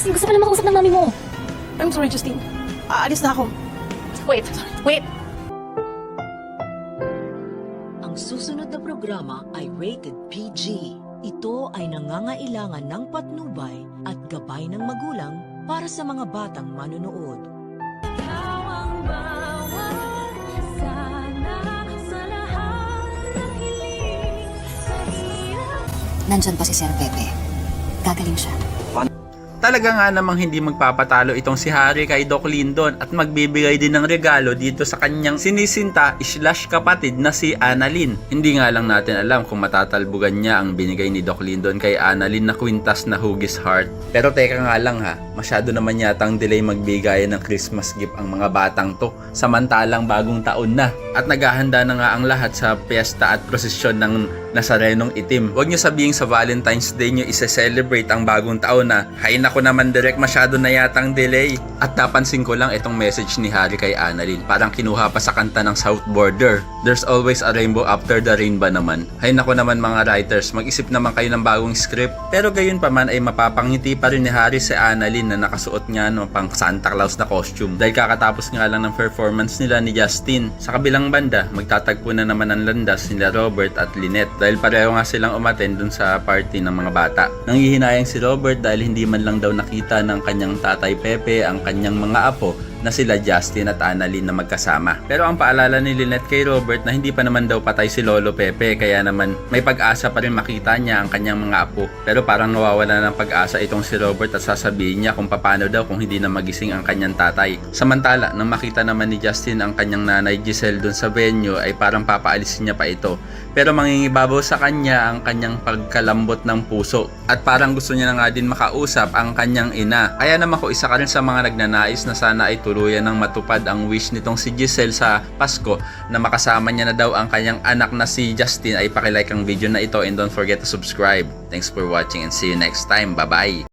Justin, gusto pala makausap ng mami mo. I'm sorry, Justine. Aalis na ako. Wait. Ang susunod na programa ay rated PG. Ito ay nangangailangan ng patnubay at gabay ng magulang para sa mga batang manonood. Nandyan pa si Sir Pepe. Gagaling siya. Talaga nga namang hindi magpapatalo itong si Harry kay Doc Lyndon at magbibigay din ng regalo dito sa kanyang sinisinta / kapatid na si Annalyn. Hindi nga lang natin alam kung matatalbugan niya ang binigay ni Doc Lyndon kay Annalyn na kwintas na Huggies Heart. Pero teka nga lang ha, masyado naman yatang delay magbigayan ng Christmas gift ang mga batang to, samantalang bagong taon na. At naghahanda na nga ang lahat sa piyesta at prosesyon ng Nazarenong Itim. Huwag nyo sabihin sa Valentine's Day nyo isa-celebrate ang bagong taon na, hay nako naman direct, masyado na yatang delay. At napansin ko lang itong message ni Harry kay Annalyn, parang kinuha pa sa kanta ng South Border. There's always a rainbow after the rain ba naman? Hay nako naman mga writers, mag-isip naman kayo ng bagong script. Pero gayon pa man ay mapapangiti pa rin ni Harry si Annalyn na nakasuot nga no pang Santa Claus na costume. Dahil kakatapos nga lang ng performance nila ni Justin. Sa kabilang banda, magtatagpo na naman ang landas nila Robert at Lynette dahil pareho nga silang umattend dun sa party ng mga bata. Nanghihinayang si Robert dahil hindi man lang daw nakita ng kanyang tatay Pepe ang kanyang mga apo na sila Justin at Annalyn na magkasama. Pero ang paalala ni Lynette kay Robert na hindi pa naman daw patay si Lolo Pepe, kaya naman may pag-asa pa rin makita niya ang kanyang mga apo. Pero parang nawawala ng pag-asa itong si Robert at sasabihin niya kung paano daw kung hindi na magising ang kanyang tatay. Samantala, nang makita naman ni Justin ang kanyang nanay Giselle dun sa venue ay parang papaalisin niya pa ito. Pero mangingibabaw sa kanya ang kanyang pagkalambot ng puso at parang gusto niya na nga din makausap ang kanyang ina. Kaya naman ko isa ka rin sa mga nagnanais na sana ay tuluyan ng matupad ang wish nitong si Giselle sa Pasko na makasama niya na daw ang kanyang anak na si Justin. Ay pakilike ang video na ito and don't forget to subscribe. Thanks for watching and see you next time. Bye bye!